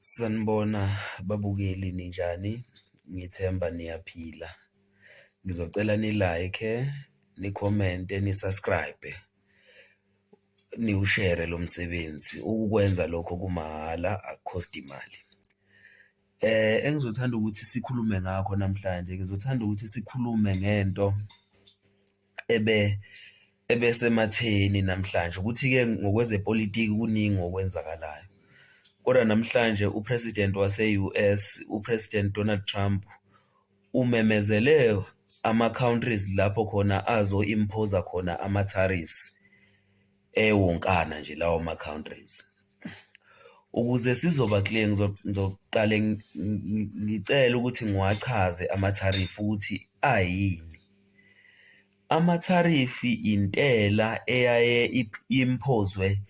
Sanibona babukeli ninjani? Ngithemba niyaphila. Ngizocela ni-like, ni-comment, ni-subscribe, niwushere lo msebenzi. Ukwenza lokho kumahhala, akukhosti imali. Engizothanda ukuthi sikhulume ngakho namhlanje, ngizothanda ukuthi sikhulume ngento ebesematheni namhlanje, ukuthi-ke ngokwezepolitiki kuningi okwenzakalayo. Kodwa namhlanje uPresident wase-US, uPresident Donald Trump, umemezele ama-countries lapho khona azo-impose khona ama-tariffs ewonkana nje lawo ma-countries. Ukuze sizoba clear, ngizoqale ngicela ukuthi ngiwachaze ama-tariff ukuthi ayini. Ama-tariff intela eyaye impozwe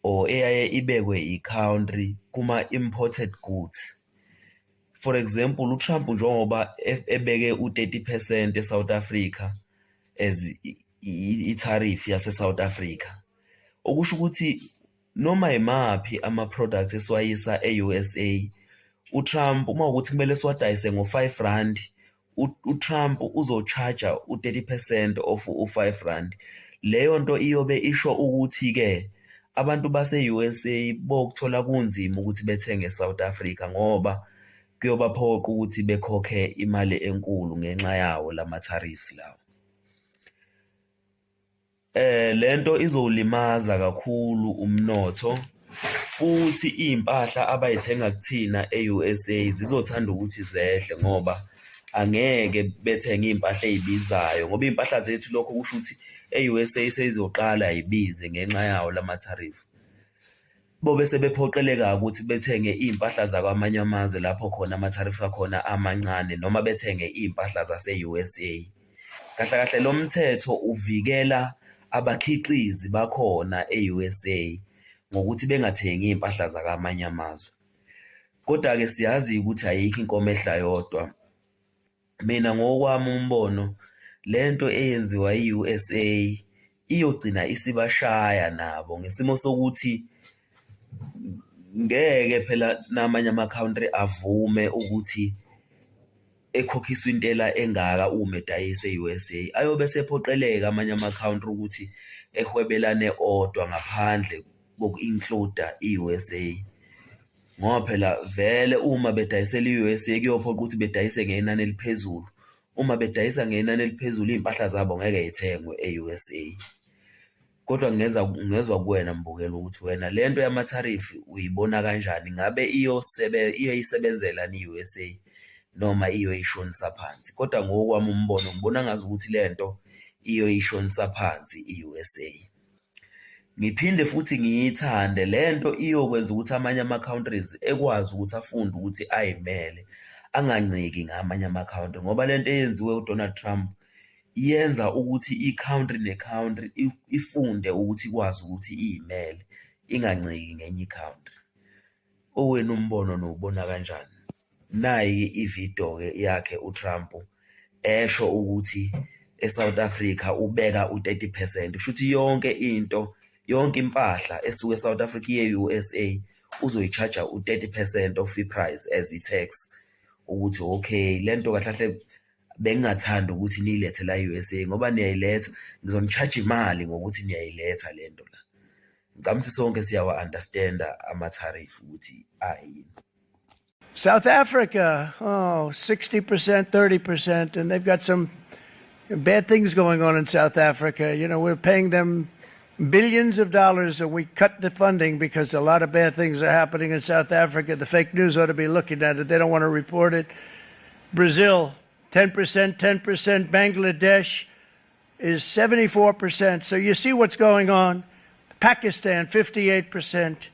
or eyaye ibekwe i-country kuma-imported goods. For example, uTrump njengoba ebeke u-30% eSouth Africa as i-tariff yase-South Africa, okusho ukuthi noma imaphi ama-products esiwayisa e-USA, uTrump uma ukuthi kumele siwadayise ngo-R5, uTrump uzo-charge u-30% of u-R5. Leyo nto iyobe isho ukuthi-ke abantu base-USA bokuthola kunzima ukuthi bethenge eSouth Africa ngoba kuyobaphoqa ukuthi bekhokhe imali enkulu ngenxa yawo lama-tariffs lawo. Lento izolimaza kakhulu umnotho, futhi iy'mpahla abayithenga kuthina e-USA zizothanda ukuthi zehle ngoba angeke bethenge iy'mpahla ey'bizayo, ngoba iy'mpahla zethu lokho kusho ukuthi e-USA seyizoqala yibize ngenxa yawo lama-tariff. Bobe sebephoqeleka ukuthi bethenge iy'mpahla zakwamanye amazwe lapho khona ama-tariff akhona amancane, noma bethenge iy'mpahla zase-USA. Kahle kahle lo mthetho uvikela abakhiqizi bakhona e-USA ngokuthi bengathengi iy'mpahla zakwamanye amazwe. Kodwa-ke siyazi ukuthi ayikho inkomo ehla yodwa. Mina ngokwami umbono, lento eyenziwa i-USA iyogcina isibashaya nabo ngesimo sokuthi ngeke phela namanye ama-country avume ukuthi ekhokhiswe intela engaka uma edayisa e-USA. Ayobe sephoqeleka amanye ama-country ukuthi ehwebelane odwa ngaphandle koku-include i-USA, ngoba phela vele uma bedayisela i-USA kuyophoqa ukuthi bedayise ngenani eliphezulu. Uma bedayisa ngenani eliphezulu iy'mpahla zabo ngeke yithengwe e-USA. Kodwa ngezwa kuwena mbukeli ukuthi wena lento yama-tariff uyibona kanjani? Ngabe iyoyisebenzela i-USA noma iyoyishonisa phansi? Kodwa ngokwami umbono ngibona ngazi ukuthi lento iyoyishonisa phansi i-USA. Ngiphinde futhi ngiyithande lento iyokwenza ukuthi amanye ama-countries ekwazi ukuthi afunde ukuthi ayimele, anganciki ngamanye ama-country, ngoba lento eyenziwe uDonald Trump yenza ukuthi i-country ne-country ifunde ukuthi ikwazi ukuthi iyimele, inganciki ngenye i-country. Owenu umbono nowubona kanjani? Nayi ividiyo-ke yakhe uTrump esho ukuthi eSouth Africa ubeka u-30%. Kusho ukuthi yonke impahla esuke eSouth Africa ye-USA uzoyi-charge u-30% of i-price as i-tax, ukuthi okay lento kahle kahle bengingathanda ukuthi niyilethe la e-USA ngoba niyayiletha ngizoni-charge imali ngokuthi niyayiletha lento la. Ngicabanga ukuthi sonke siyawa-understanda ama-tariff ukuthi ayini. South Africa, 60%, 30%, and they've got some bad things going on in South Africa. You know, we're paying them billions of dollars, and we cut the funding because a lot of bad things are happening in South Africa. The fake news ought to be looking at it. They don't want to report it. Brazil, 10%. Bangladesh is 74%. So you see what's going on. Pakistan, 58%.